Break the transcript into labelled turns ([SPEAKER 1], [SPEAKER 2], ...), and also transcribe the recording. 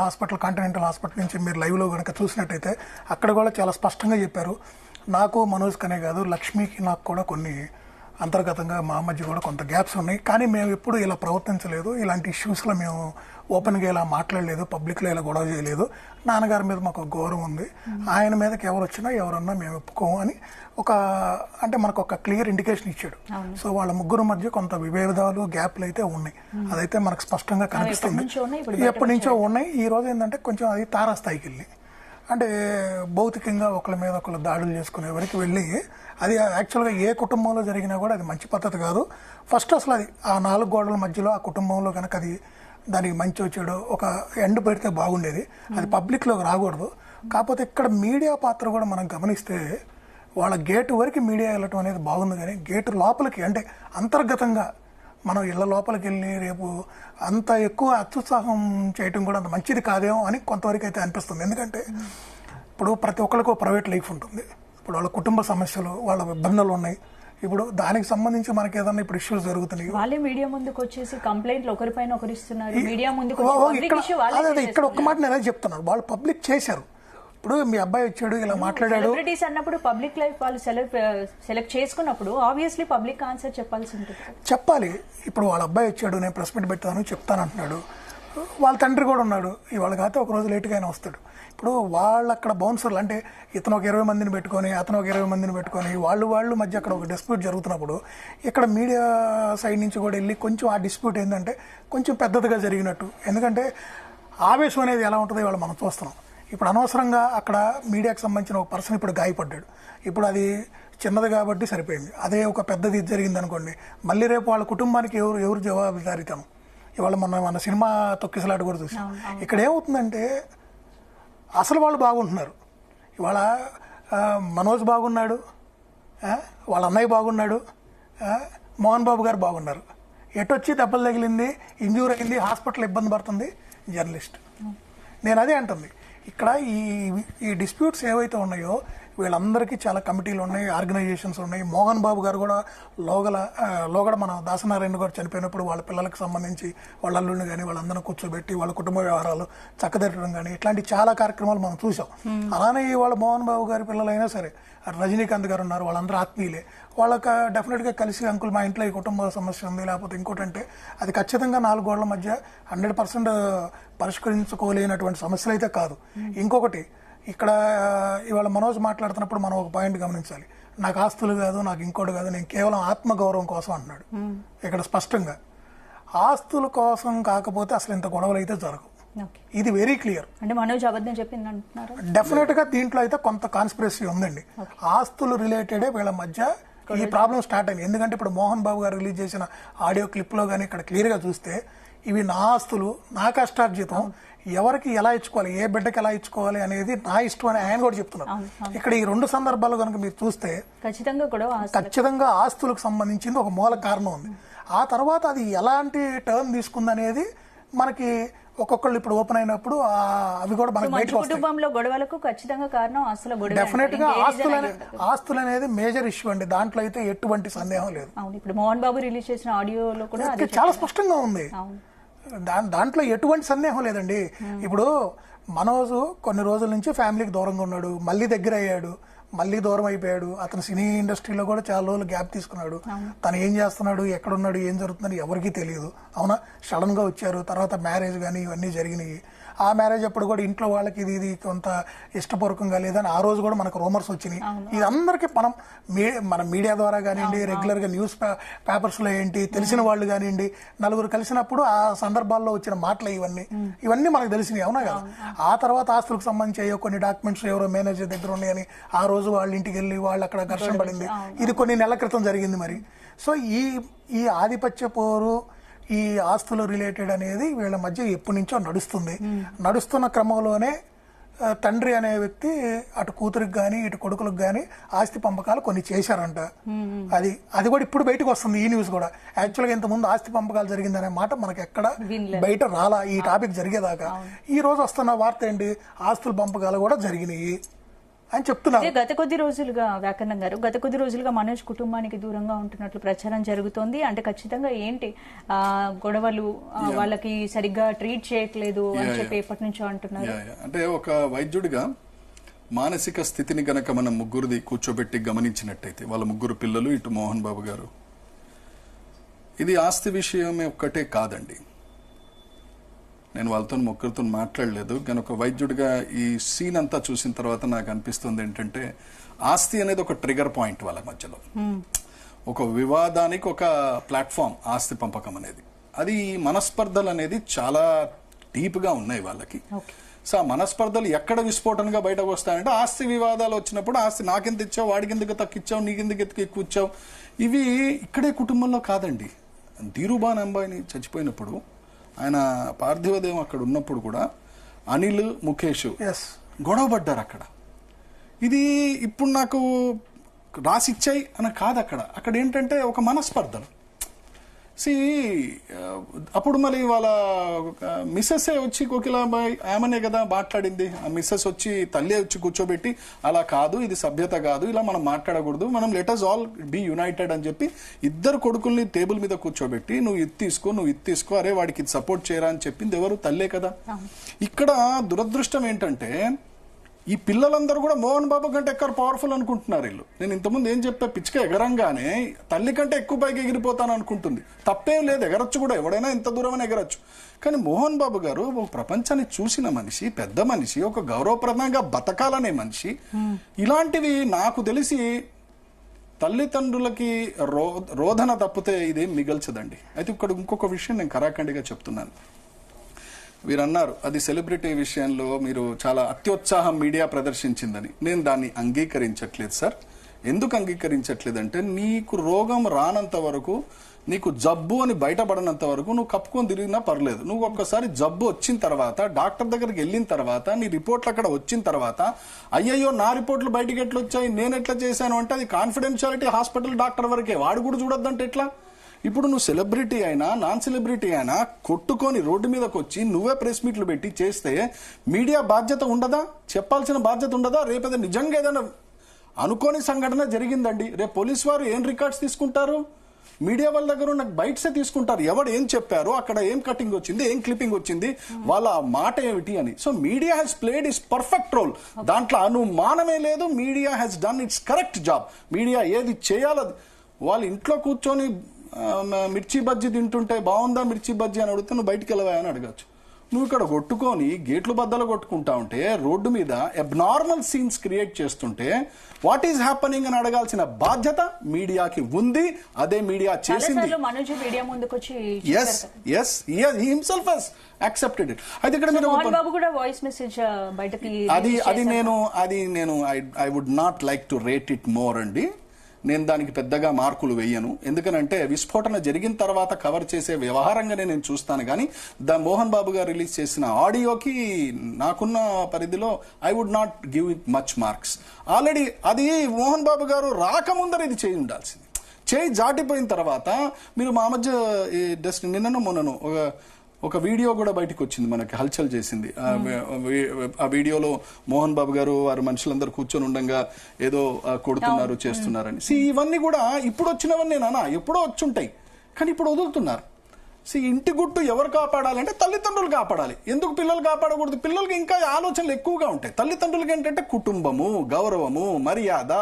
[SPEAKER 1] Hospital, continental hospital నుంచి మీరు లైవ్లో కనుక చూసినట్టయితే అక్కడ కూడా చాలా స్పష్టంగా చెప్పారు. నాకు మనోజ్ కనే కాదు, లక్ష్మికి నాకు కూడా కొన్ని అంతర్గతంగా మా మధ్య కూడా కొంత గ్యాప్స్ ఉన్నాయి. కానీ మేము ఎప్పుడు ఇలా ప్రవర్తించలేదు, ఇలాంటి ఇష్యూస్లో మేము ఓపెన్గా ఇలా మాట్లాడలేదు, పబ్లిక్లో ఇలా గొడవ చేయలేదు. నాన్నగారి మీద మాకు గౌరవం ఉంది, ఆయన మీదకి ఎవరు వచ్చినా ఎవరన్నా మేము ఒప్పుకోము అని అంటే మనకు ఒక క్లియర్ ఇండికేషన్ ఇచ్చాడు. సో వాళ్ళ ముగ్గురు మధ్య కొంత విభేదాలు, గ్యాప్లు అయితే ఉన్నాయి. అదైతే మనకు స్పష్టంగా కనిపిస్తుంది. ఎప్పటి నుంచో ఉన్నాయి. ఈ రోజు ఏంటంటే కొంచెం అది తారాస్థాయికి వెళ్ళి, అంటే భౌతికంగా ఒకళ్ళ మీద ఒకళ్ళు దాడులు చేసుకునే వరకు వెళ్ళి, అది యాక్చువల్గా ఏ కుటుంబంలో జరిగినా కూడా అది మంచి పద్ధతి కాదు. ఫస్ట్ అసలు అది ఆ 4 గోడల మధ్యలో ఆ కుటుంబంలో కనుక అది దానికి మంచి వచ్చాడు ఒక ఎండ్ పెడితే బాగుండేది. అది పబ్లిక్లోకి రాకూడదు. కాకపోతే ఇక్కడ మీడియా పాత్ర కూడా మనం గమనిస్తే వాళ్ళ గేటు వరకు మీడియా వెళ్ళటం అనేది బాగుంది, కానీ గేటు లోపలికి అంటే అంతర్గతంగా మనం ఇళ్ల లోపలికి వెళ్ళి రేపు అంత ఎక్కువ అత్యుత్సాహం చేయటం కూడా అంత మంచిది కాదేమో అని కొంతవరకు అయితే అనిపిస్తుంది. ఎందుకంటే ఇప్పుడు ప్రతి ఒక్కరికి ప్రైవేట్ లైఫ్ ఉంటుంది. ఇప్పుడు వాళ్ళ కుటుంబ సమస్యలు, వాళ్ళ ఇబ్బందులు ఉన్నాయి. ఇప్పుడు దానికి సంబంధించి మనకి ఏదన్నా ఇప్పుడు ఇష్యూస్ జరుగుతున్నాయి,
[SPEAKER 2] వాళ్ళే మీడియా ముందుకు వచ్చేసి కంప్లైంట్లు ఒకరిపైన ఒకరు ఇస్తున్నారు. మీడియా ముందుకు
[SPEAKER 1] ఇక్కడ ఒక్క మాట నేను చెప్తున్నాను, వాళ్ళు పబ్లిక్ చేశారు. ఇప్పుడు మీ అబ్బాయి వచ్చాడు ఇలా మాట్లాడాడు
[SPEAKER 2] అన్నప్పుడు పబ్లిక్ లైఫ్ వాళ్ళు సెలెక్ట్ చేసుకున్నప్పుడు ఆబ్వియస్లీ పబ్లిక్ ఆన్సర్ చెప్పాల్సి ఉంటుంది,
[SPEAKER 1] చెప్పాలి. ఇప్పుడు వాళ్ళ అబ్బాయి వచ్చాడు, నేను ప్రెస్ మీట్ పెడతాను చెప్తాను అంటున్నాడు. వాళ్ళ తండ్రి కూడా ఉన్నాడు, ఇవాళ కాకపోతే ఒక రోజు లేటుగా అయినా వస్తాడు. ఇప్పుడు వాళ్ళు అక్కడ బౌన్సర్లు అంటే ఇతను ఒక 20 మందిని పెట్టుకొని, అతను ఒక 20 మందిని పెట్టుకొని వాళ్ళు మధ్య అక్కడ ఒక డిస్ప్యూట్ జరుగుతున్నప్పుడు ఇక్కడ మీడియా సైడ్ నుంచి కూడా వెళ్ళి కొంచెం ఆ డిస్ప్యూట్ ఏంటంటే కొంచెం పెద్దదిగా జరిగినట్టు. ఎందుకంటే ఆవేశం అనేది ఎలా ఉంటుందో ఇవాళ మనం చూస్తున్నాం. ఇప్పుడు అనవసరంగా అక్కడ మీడియాకి సంబంధించిన ఒక పర్సన్ ఇప్పుడు గాయపడ్డాడు. ఇప్పుడు అది చిన్నది కాబట్టి సరిపోయింది. అదే ఒక పెద్దది జరిగింది అనుకోండి, మళ్ళీ రేపు వాళ్ళ కుటుంబానికి ఎవరు జవాబుదారీతనం. ఇవాళ మన సినిమా తొక్కిసలాట కూడా చూసాం. ఇక్కడ ఏమవుతుందంటే అసలు వాళ్ళు బాగుంటున్నారు. ఇవాళ మనోజ్ బాగున్నాడు, వాళ్ళ అన్నయ్య బాగున్నాడు, మోహన్ బాబు గారు బాగున్నారు. ఎటొచ్చి దెబ్బలు తగిలింది, ఇంజూర్ అయింది, హాస్పిటల్ ఇబ్బంది పడుతుంది జర్నలిస్ట్. నేను అదే అంటుంది, ఇక్కడ ఈ డిస్ప్యూట్స్ ఏవైతే ఉన్నాయో వీళ్ళందరికీ చాలా కమిటీలు ఉన్నాయి, ఆర్గనైజేషన్స్ ఉన్నాయి. మోహన్ బాబు గారు కూడా లోగడ మన దాసనారాయణ గారు చనిపోయినప్పుడు వాళ్ళ పిల్లలకు సంబంధించి వాళ్ళ అల్లుడిని కానీ వాళ్ళందరినీ కూర్చోబెట్టి వాళ్ళ కుటుంబ వ్యవహారాలు చక్కదిద్దడం కానీ ఇట్లాంటి చాలా కార్యక్రమాలు మనం చూసాం. అలానే వాళ్ళ మోహన్ బాబు గారి పిల్లలైనా సరే, రజనీకాంత్ గారు ఉన్నారు, వాళ్ళందరూ ఆత్మీయులే. వాళ్ళకి డెఫినెట్గా కలిసి అంకుల్ మా ఇంట్లో ఈ కుటుంబ సమస్య ఉంది, లేకపోతే ఇంకోటంటే అది ఖచ్చితంగా 4 గోడల మధ్య 100% పరిష్కరించుకోలేనటువంటి సమస్యలు అయితే కాదు. ఇంకొకటి ఇక్కడ ఇవాళ మనోజ్ మాట్లాడుతున్నప్పుడు మనం ఒక పాయింట్ గమనించాలి. నాకు ఆస్తులు కాదు, నాకు ఇంకోటి కాదు, నేను కేవలం ఆత్మగౌరవం కోసం అంటున్నాడు. ఇక్కడ స్పష్టంగా ఆస్తుల కోసం కాకపోతే అసలు ఇంత గొడవలు అయితే జరగవు. ఇది వెరీ క్లియర్.
[SPEAKER 2] అంటే మనోజ్ అబద్ధం చెప్పింది అంటున్నారు.
[SPEAKER 1] డెఫినెట్ గా దీంట్లో అయితే కొంత కాన్స్పిరసీ ఉందండి. ఆస్తులు రిలేటెడే వీళ్ళ మధ్య ఈ ప్రాబ్లం స్టార్ట్ అయింది. ఎందుకంటే ఇప్పుడు మోహన్ బాబు గారు రిలీజ్ చేసిన ఆడియో క్లిప్ లో కానీ ఇక్కడ క్లియర్ గా చూస్తే ఇవి నా ఆస్తులు, నా కష్టార్జితం, ఎవరికి ఎలా ఇచ్చుకోవాలి, ఏ బిడ్డకి ఎలా ఇచ్చుకోవాలి అనేది నా ఇష్టం అని ఆయన కూడా చెప్తున్నారు. ఇక్కడ ఈ 2 సందర్భాలు కనుక మీరు చూస్తే ఖచ్చితంగా ఆస్తులకు సంబంధించింది ఒక మూల కారణం ఉంది. ఆ తర్వాత అది ఎలాంటి టర్న్ తీసుకుందనేది మనకి ఒక్కొక్కళ్ళు ఇప్పుడు ఓపెన్ అయినప్పుడు అవి కూడా మనకి బయటకు వస్తాయి.
[SPEAKER 2] కుటుంబంలో గొడవలకు ఖచ్చితంగా కారణం ఆస్తుల గొడవ.
[SPEAKER 1] డెఫినెట్ గా ఆస్తులు అనేది మేజర్ ఇష్యూ అండి, దాంట్లో అయితే ఎటువంటి సందేహం లేదు.
[SPEAKER 2] ఇప్పుడు మోహన్ బాబు రిలీజ్ చేసిన ఆడియోలో కూడా
[SPEAKER 1] చాలా స్పష్టంగా ఉంది, దాంట్లో ఎటువంటి సందేహం లేదండి. ఇప్పుడు మనోజ్ కొన్ని రోజుల నుంచి ఫ్యామిలీకి దూరంగా ఉన్నాడు, మళ్ళీ దగ్గర అయ్యాడు, మళ్ళీ దూరం అయిపోయాడు. అతను సినీ ఇండస్ట్రీలో కూడా చాలా రోజులు గ్యాప్ తీసుకున్నాడు. తను ఏం చేస్తున్నాడు, ఎక్కడున్నాడు, ఏం జరుగుతుందని ఎవరికీ తెలియదు. అవునా, సడన్ గా వచ్చారు, తర్వాత మ్యారేజ్ కానీ ఇవన్నీ జరిగినాయి. ఆ మ్యారేజ్ అప్పుడు కూడా ఇంట్లో వాళ్ళకి ఇది కొంత ఇష్టపూర్వకంగా లేదని ఆ రోజు కూడా మనకు రూమర్స్ వచ్చినాయి. ఇది అందరికీ మన మీడియా ద్వారా కానివ్వండి, రెగ్యులర్ గా న్యూస్ పేపర్స్ లో ఏంటి తెలిసిన వాళ్ళు కానివ్వండి, నలుగురు కలిసినప్పుడు ఆ సందర్భాల్లో వచ్చిన మాటలు ఇవన్నీ మనకు తెలిసినాయి. అవునా కదా. ఆ తర్వాత ఆస్తులకు సంబంధించి కొన్ని డాక్యుమెంట్స్ ఎవరో మేనేజర్ దగ్గర ఉన్నాయని ఆ రోజు వాళ్ళ ఇంటికి వెళ్ళి వాళ్ళు అక్కడ ఘర్షణ పడింది. ఇది కొన్ని నెలల క్రితం జరిగింది. మరి సో ఈ ఆధిపత్య పోరు, ఈ ఆస్తులు రిలేటెడ్ అనేది వీళ్ళ మధ్య ఎప్పటి నుంచో నడుస్తున్న క్రమంలోనే తండ్రి అనే వ్యక్తి అటు కూతురికి గాని ఇటు కొడుకులకు గాని ఆస్తి పంపకాలు కొన్ని చేశారంట. అది కూడా ఇప్పుడు బయటకు వస్తుంది. ఈ న్యూస్ కూడా యాక్చువల్గా ఇంత ముందు ఆస్తి పంపకాలు జరిగిందనే మాట మనకి ఎక్కడ బయట రాలా ఈ టాపిక్ జరిగేదాకా. ఈ రోజు వస్తున్న వార్త ఏంటి, ఆస్తుల పంపకాలు కూడా జరిగినాయి. అని చెప్తున్నారు.
[SPEAKER 2] గత కొద్ది రోజులుగా వ్యాకరణం గారు, గత కొద్ది రోజులుగా మనోజ్ కుటుంబానికి దూరంగా ఉంటున్నట్లు ప్రచారం జరుగుతోంది. అంటే ఖచ్చితంగా ఏంటి గొడవలు, వాళ్ళకి సరిగ్గా ట్రీట్ చేయట్లేదు అని చెప్పి ఎప్పటి నుంచో అంటున్నారు.
[SPEAKER 3] అంటే ఒక వైద్యుడిగా మానసిక స్థితిని గనక మనం ముగ్గురిది కూర్చోబెట్టి గమనించినట్టయితే, వాళ్ళ ముగ్గురు పిల్లలు, ఇటు మోహన్ బాబు గారు, ఇది ఆస్తి విషయమే ఒక్కటే కాదండి. నేను వాళ్ళతో ముగ్గురితో మాట్లాడలేదు, కానీ ఒక వైద్యుడిగా ఈ సీన్ అంతా చూసిన తర్వాత నాకు అనిపిస్తుంది ఏంటంటే, ఆస్తి అనేది ఒక ట్రిగర్ పాయింట్ వాళ్ళ మధ్యలో, ఒక వివాదానికి ఒక ప్లాట్ఫామ్ ఆస్తి పంపకం అనేది. అది మనస్పర్ధలు అనేది చాలా డీప్గా ఉన్నాయి వాళ్ళకి. సో ఆ మనస్పర్ధలు ఎక్కడ విస్ఫోటనగా బయటకు వస్తాయంటే, ఆస్తి వివాదాలు వచ్చినప్పుడు ఆస్తి నాకెంత ఇచ్చావు, వాడికిందుకు తక్కువ నీకెందుకు ఎక్కువ ఇచ్చావు, ఇవి ఇక్కడే కుటుంబంలో కాదండి. ధీరుభాయ్ అంబానీ చచ్చిపోయినప్పుడు, ఆయన పార్థివదేవం అక్కడ ఉన్నప్పుడు కూడా అనిల్, ముఖేష్ గొడవ పడ్డారు అక్కడ. ఇది ఇప్పుడు నాకు రాసిచ్చాయి అని కాదు, అక్కడ ఏంటంటే ఒక మనస్పర్ధలు. అప్పుడు మళ్ళీ వాళ్ళ మిస్సెస్ వచ్చి కోకిలాబాయ్ ఆమెనే కదా మాట్లాడింది. ఆ మిస్సెస్ వచ్చి తల్లి వచ్చి కూర్చోబెట్టి, అలా కాదు, ఇది సభ్యత కాదు, ఇలా మనం మాట్లాడకూడదు, మనం లెటర్స్ ఆల్ బీ యునైటెడ్ అని చెప్పి ఇద్దరు కొడుకుల్ని టేబుల్ మీద కూర్చోబెట్టి, నువ్వు ఇది తీసుకో, అరే వాడికి ఇది సపోర్ట్ చేయరా అని చెప్పింది ఎవరు? తల్లే కదా. ఇక్కడ దురదృష్టం ఏంటంటే, ఈ పిల్లలందరూ కూడా మోహన్ బాబు కంటే ఎక్కువ పవర్ఫుల్ అనుకుంటున్నారు వీళ్ళు. నేను ఇంతకుముందు ఏం చెప్పా, పిచ్చుక ఎగరంగానే తల్లి కంటే ఎక్కువ పైకి ఎగిరిపోతాను అనుకుంటుంది. తప్పేం లేదు, ఎగరొచ్చు కూడా, ఎవడైనా ఇంత దూరమైనా ఎగరొచ్చు. కానీ మోహన్ బాబు గారు ఒక ప్రపంచాన్ని చూసిన మనిషి, పెద్ద మనిషి, ఒక గౌరవప్రదంగా బతకాలనే మనిషి. ఇలాంటివి నాకు తెలిసి తల్లిదండ్రులకి రోధన తప్పితే ఇదేం మిగల్చదండి. అయితే ఇక్కడ ఇంకొక విషయం నేను కరాఖండిగా చెప్తున్నాను. వీరన్నారు అది సెలబ్రిటీ విషయంలో మీరు చాలా అత్యుత్సాహం మీడియా ప్రదర్శించిందని. నేను దాన్ని అంగీకరించట్లేదు సార్. ఎందుకు అంగీకరించట్లేదంటే, నీకు రోగం రానంత వరకు, నీకు జబ్బు అని బయటపడనంత వరకు నువ్వు కప్పుకొని తిరిగినా పర్లేదు. నువ్వు ఒక్కసారి జబ్బు వచ్చిన తర్వాత, డాక్టర్ దగ్గరికి వెళ్ళిన తర్వాత, నీ రిపోర్ట్లు అక్కడ వచ్చిన తర్వాత, అయ్యయ్యో నా రిపోర్ట్లు బయటకి ఎట్లా వచ్చాయి, నేను ఎట్లా చేశాను అంటే, అది కాన్ఫిడెన్షియాలిటీ హాస్పిటల్ డాక్టర్ వరకే, వాడు కూడా చూడొద్దంటే ఎట్లా? ఇప్పుడు నువ్వు సెలబ్రిటీ అయినా నాన్ సెలబ్రిటీ అయినా కొట్టుకొని రోడ్డు మీదకి వచ్చి నువ్వే ప్రెస్ మీట్లు పెట్టి చేస్తే మీడియా బాధ్యత ఉండదా? చెప్పాల్సిన బాధ్యత ఉండదా? రేపేదో నిజంగా ఏదైనా అనుకోని సంఘటన జరిగిందండి, రేపు పోలీసు వారు ఏం రికార్డ్స్ తీసుకుంటారు? మీడియా వాళ్ళ దగ్గర ఉన్న బైట్సే తీసుకుంటారు. ఎవరు ఏం చెప్పారు, అక్కడ ఏం కటింగ్ వచ్చింది, ఏం క్లిప్పింగ్ వచ్చింది, వాళ్ళ మాట ఏమిటి అని. So media has played its perfect role. దాంట్లో అనుమానమే లేదు. Media has done its correct job. Media ఏది చేయాలో, వాళ్ళ ఇంట్లో కూర్చొని మిర్చి బజ్జీ తింటుంటే బాగుందా మిర్చి బజ్జీ అని అడిగితే నువ్వు బయటికి వెళ్ళవా అని అడగచ్చు. నువ్వు ఇక్కడ కొట్టుకొని గేట్లు బద్దలు కొట్టుకుంటా ఉంటే, రోడ్డు మీద అబ్నార్మల్ సీన్స్ క్రియేట్ చేస్తుంటే వాట్ ఈస్ హ్యాపనింగ్ అని అడగాల్సిన బాధ్యత మీడియాకి ఉంది. అదే మీడియా చేసింది. Himself has accepted it. అయితే ఇక్కడ I would not like to rate it more అండి. నేను దానికి పెద్దగా మార్కులు వేయను. ఎందుకనంటే విస్ఫోటన జరిగిన తర్వాత కవర్ చేసే వ్యవహారంగానే నేను చూస్తాను. కానీ మోహన్ బాబు గారు రిలీజ్ చేసిన ఆడియోకి నాకున్న పరిధిలో I would not give it much marks. Already అది మోహన్ బాబు గారు రాకముందర ఇది చేయి ఉండాల్సింది. చేయి జాటిపోయిన తర్వాత మీరు మా మధ్య జస్ట్ నిన్నను మొన్నను ఒక వీడియో కూడా బయటకు వచ్చింది, మనకి హల్చల్ చేసింది. ఆ వీడియోలో మోహన్ బాబు గారు వారి మనుషులందరూ కూర్చొని ఉండగా ఏదో కొడుతున్నారు, చేస్తున్నారని. ఇవన్నీ కూడా ఇప్పుడు వచ్చినవన్నీ నానా ఎప్పుడో వచ్చుంటాయి, కానీ ఇప్పుడు వదులుతున్నారు. ఇంటి గుట్టు ఎవరు కాపాడాలంటే తల్లిదండ్రులు కాపాడాలి. ఎందుకు పిల్లలు కాపాడకూడదు? పిల్లలకి ఇంకా ఆలోచనలు ఎక్కువగా ఉంటాయి. తల్లిదండ్రులకి ఏంటంటే కుటుంబము, గౌరవము, మర్యాద,